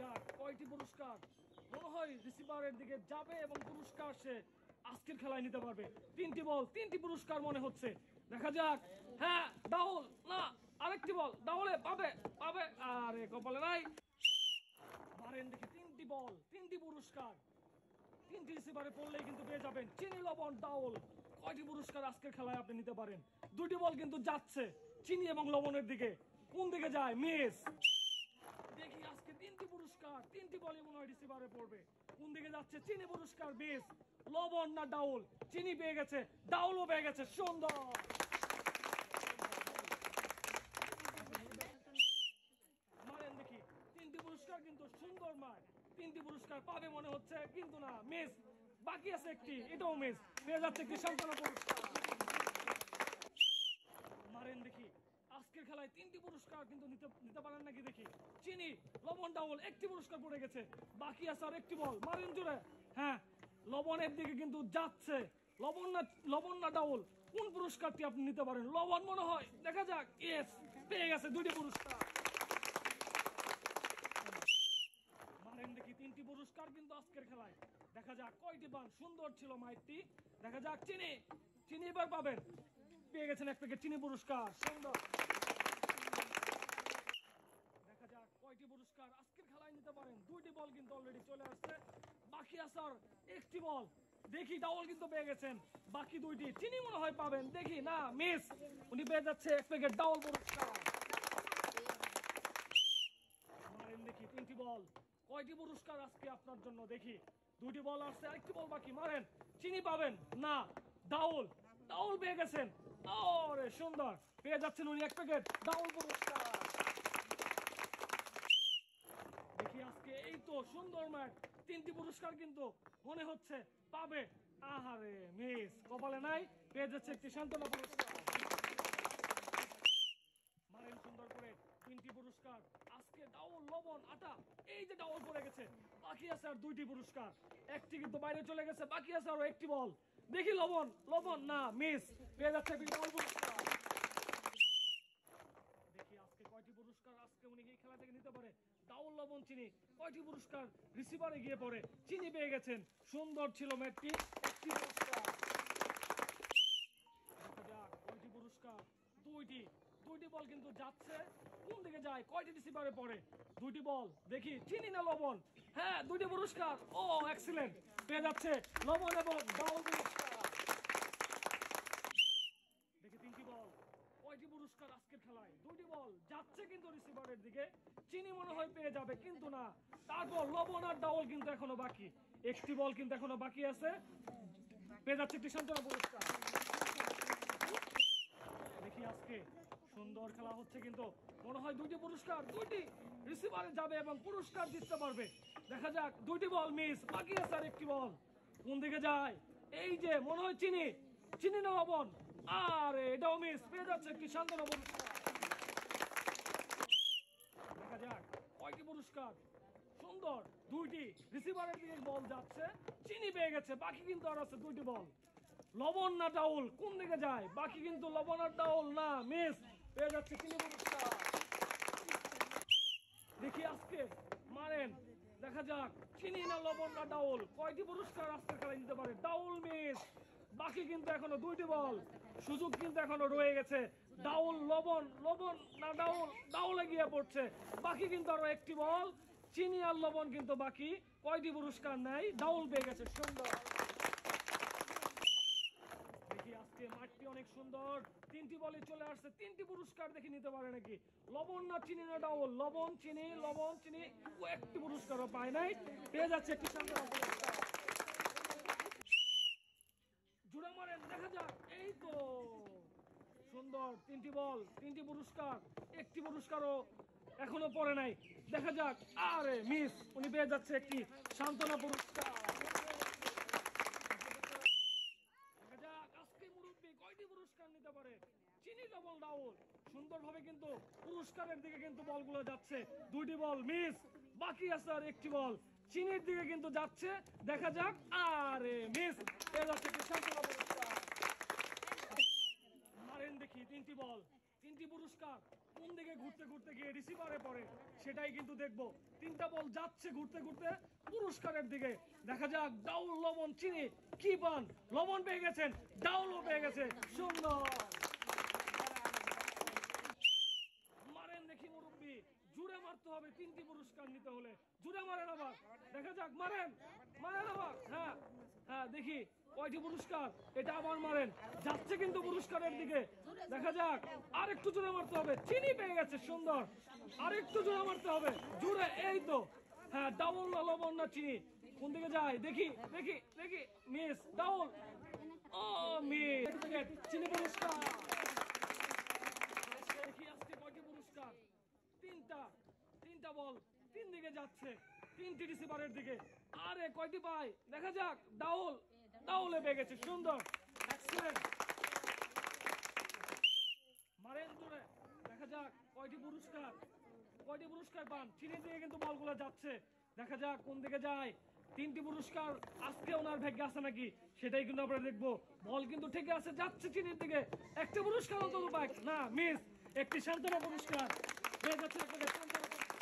যাক কয়টি পুরস্কার মনে হয় রিসিভারের দিকে যাবে এবং পুরস্কার সে আজকের খেলায় নিতে পারবে। 3টি বল 3টি পুরস্কার মনে হচ্ছে। দেখা যাক। হ্যাঁ ডাউল না, আরেকটি বল ডাউলে পাবে পাবে, আরে কপালে নাই। মারেন দেখি 3টি বল 3টি পুরস্কার, 3টি রিসিভারে পড়লেই কিন্তু পেয়ে যাবেন চিনি লবণ ডাউল। কয়টি পুরস্কার আজকের খেলায় আপনি নিতে পারেন? 2টি বল কিন্তু যাচ্ছে চিনি এবং লবণের দিকে, কোন দিকে যায়? মিস। দেখি আজকে 3টি পুরস্কার 3টি বলই মনে হয় রিসিভারে পড়বে, কোন দিকে যাচ্ছে? চিনি পুরস্কার মিস, লবণ না ডাউল? চিনি পেয়ে গেছে, ডাউলও পেয়ে গেছে, সুন্দর। মারেন দেখি 3টি পুরস্কার কিন্তু সুন্দর মার, 3টি পুরস্কার পাবে মনে হচ্ছে কিন্তু না, মিস। বাকি আছে একটি, এটাও মিস, পেয়ে যাচ্ছে একটি সান্ত্বনা পুরস্কার। মারেন দেখি আজকের খেলায় 3টি পুরস্কার কিন্তু নিতে পারেন নাকি দেখি। চিনি লবণ ডাউল, একটি পুরস্কার পড়ে গেছে, বাকি আছে আর একটি বল। মারেন জোরে। হ্যাঁ লবণের দিকে কিন্তু যাচ্ছে, লবণ না ডাউল? কোন পুরস্কারটি আপনি নিতে পারেন? লবণ মনে হয়, দেখা যাক। ইয়েস, পেয়ে গেছে 2টি পুরস্কার। মারেন দেখি 3টি পুরস্কার কিন্তু আজকের খেলায়, দেখা যাক কয়টি পান। সুন্দর ছিল মাইকটি, দেখা যাক। চিনি চিনি এবার পাবেন, পেয়ে গেছেন 1 প্যাকেট চিনি পুরস্কার, সুন্দর। দেখা যাক কয়টি পুরস্কার আজকের খেলায় নিতে পারেন। 2টি বল কিন্তু অলরেডি চলে আসছে, বাকি আছে আর একটি বল। দেখি ডাউল কিন্তু পেয়ে গেছেন, বাকি 2টি চিনি মনে হয় পাবেন, দেখি না, মিস। উনি পেয়ে যাচ্ছে 1 প্যাকেট ডাউল পুরস্কার। মারেন দেখি 3টি বল, কয়টি পুরস্কার আজকে আপনার জন্য? দেখি 2টি বল আসছে, আরেকটি বল বাকি। মারেন, চিনি পাবেন না, ডাউল পেয়ে গেছেন। ওরে সুন্দর, পেয়ে যাচ্ছেন উনি 1 প্যাকেট ডাউল পুরস্কার। দেখি আজকে এই তো সুন্দর ম্যাচ, 3টি পুরস্কার কিন্তু মনে হচ্ছে পাবে। আহারে মিস, কপালে নাই, পেয়ে যাচ্ছে একটি সান্ত্বনা পুরস্কার। মারেন সুন্দর করে 3টি পুরস্কার আজকে। ডাউল লবণ আটা, এই যে ডাউল পড়ে গেছে, বাকি আছে আর 2টি পুরস্কার। একটি কিন্তু বাইরে চলে গেছে, বাকি আছে আরো একটি বল। দেখি লবণ না, মিস, পেয়ে যাচ্ছে একটি ডাউল পুরস্কার। দেখি আজকে কয়টি পুরস্কার আজকে উনি এই খেলা থেকে নিতে পারে। ডাউল লবণ চিনি, কয়টি পুরস্কার রিসিভারে গিয়ে পড়ে? চিনি পেয়ে গেছেন, সুন্দর ছিল ম্যাচটি, একটি পুরস্কার। দেখা যাক কয়টি পুরস্কার। 2টি বল কিন্তু যাচ্ছে, কোন দিকে যায়? কয়টি রিসিভারে পড়ে? 2টি বল, দেখি চিনি না লবণ? হ্যাঁ 2টি পুরস্কার, ও এক্সিলেন্ট, পেয়ে যাচ্ছে লবণ এবং ডাউল পুরস্কার। দেখি 3টি বল, কয়টি পুরস্কার আজকের খেলায়? 2টি বল যাচ্ছে কিন্তু রিসিভারের দিকে, চিনি মনে হয় পেয়ে যাবে কিন্তু না। তারপর লবণ আর ডাউল কিন্তু এখনো বাকি, একটি বল কিন্তু এখনো বাকি আছে, পেয়ে যাচ্ছে একটি সান্ত্বনা পুরস্কার। দেখি আজকে সুন্দর খেলা হচ্ছে কিন্তু মনে হয় 2টি পুরস্কার 2টি রিসিভারে যাবে এবং পুরস্কার জিততে পারবে। দেখা যাক। 2টি বল মিস, বাকি আছে আর একটি বল, কোন দিকে যায়? এই যে মনে হয় চিনি না লবণ? আরে এটাও মিস, পেয়ে যাচ্ছে একটি সান্ত্বনা পুরস্কার। দেখা যাক কয়টি পুরস্কার। সুন্দর, 2টি রিসিভারের দিকে বল যাচ্ছে, চিনি পেয়ে গেছে, বাকি কিন্তু আর আছে 2টি বল। লবণ না ডাউল? কোন দিকে যায়? বাকি কিন্তু লবণ আর ডাউল না, মিস, পেয়ে যাচ্ছে চিনি পুরস্কার। দেখি আজকে মারেন, দেখা যাক চিনি না লবণ না ডাউল? কয়টি পুরস্কার আজকের খেলায় নিতে পারে? ডাউল মিস, বাকি কিন্তু এখনো 2টি বল, সুযোগ কিন্তু এখনো রয়ে গেছে। ডাউল লবণ না ডাউলে গিয়ে পড়ছে, বাকি কিন্তু আরো একটি বল। চিনি আর লবণ কিন্তু বাকি, কয়টি পুরস্কার নেয়? ডাউল পেয়ে গেছে, সুন্দর। দেখি আজকে মাঠটি অনেক সুন্দর, 3টি বলে চলে আসছে, 3টি পুরস্কার দেখি নিতে পারে নাকি। লবণ না চিনি না ডাউল? লবণ চিনি, ও একটি পুরস্কারও পায় নাই, পেয়ে যাচ্ছে একটি সান্ত্বনা পুরস্কার। জোড়া মারেন, দেখা যাক। এই তো সুন্দর, 3টি বল 3টি পুরস্কার, একটি পুরস্কারও এখনো পড়ে নাই, দেখা যাক। আরে মিস, উনি পেয়ে যাচ্ছে একটি সান্ত্বনা পুরস্কার। দেখা যাক আজকে মুরব্বী কয়টি পুরস্কার নিতে পারে। চিনি লবণ ডাউল, সুন্দরভাবে কিন্তু পুরস্কারের দিকে কিন্তু বলগুলো যাচ্ছে। 2টি বল মিস, বাকি আছে আর একটি বল, চিনির দিকে কিন্তু যাচ্ছে, দেখা যাক। আরে মিস, পেয়ে যাচ্ছে একটি সান্ত্বনা পুরস্কার। মারেন দেখি 3টি বল তিনটি পুরস্কার কোন দিকে ঘুরতে ঘুরতে গিয়ে রিসিভারে পড়ে সেটাই কিন্তু দেখবো। তিনটা বল যাচ্ছে ঘুরতে ঘুরতে পুরস্কারের দিকে। দেখা যাক ডাউল, লবণ, চিনি কি পান। লবণ পেয়ে গেছেন, ডাউলও পেয়ে গেছে। সুন্দর, মারেন দেখি মুরব্বী, জুড়ে মারতে হবে তিনটি পুরস্কার নিতে হলে। জুড়ে মারেন আবার, দেখা যাক, মারেন মারেন আবার। হ্যাঁ হ্যাঁ, দেখি কয়টি পুরস্কার, এটা আবার মারেন, যাচ্ছে কিন্তু পুরস্কারের দিকে। দেখা যাক, আর একটু জোরে মারতে হবে। চিনি পেয়ে গেছে, সুন্দর, আর একটু জোরে মারতে হবে, জুড়ে, এই তো। হ্যাঁ, ডাউল না লবণ না চিনি, কোন দিকে যায় দেখি দেখি দেখি। মিস, ডাউল, ও মিস, চিনি পুরস্কার। দেখি আজকে কয়টি পুরস্কার, তিনটা। তিনটা বল তিন দিকে যাচ্ছে, তিনটি রিসিভারের দিকে। আরে কয়টি পাই, দেখা যাক। ডাউল, ডাউলে পেয়ে গেছে, সুন্দর, এক্সেলেন্ট। মারেন জোরে, দেখা যাক কয়টি পুরস্কার, কয়টি পুরস্কার পান। চিনি দিয়ে কিন্তু বলগুলো যাচ্ছে, দেখা যাক কোন দিকে যায়। তিনটি পুরস্কার আজকে ওনার ভাগ্যে আছে নাকি সেটাই কিন্তু আমরা দেখবো। বল কিন্তু ঠিক আছে, যাচ্ছে চিনির দিকে। একটা পুরস্কার অন্তত পাক না, মিস। একটি সান্ত্বনা পুরস্কার পেয়ে যাচ্ছে, একটা সান্ত্বনা পুরস্কার।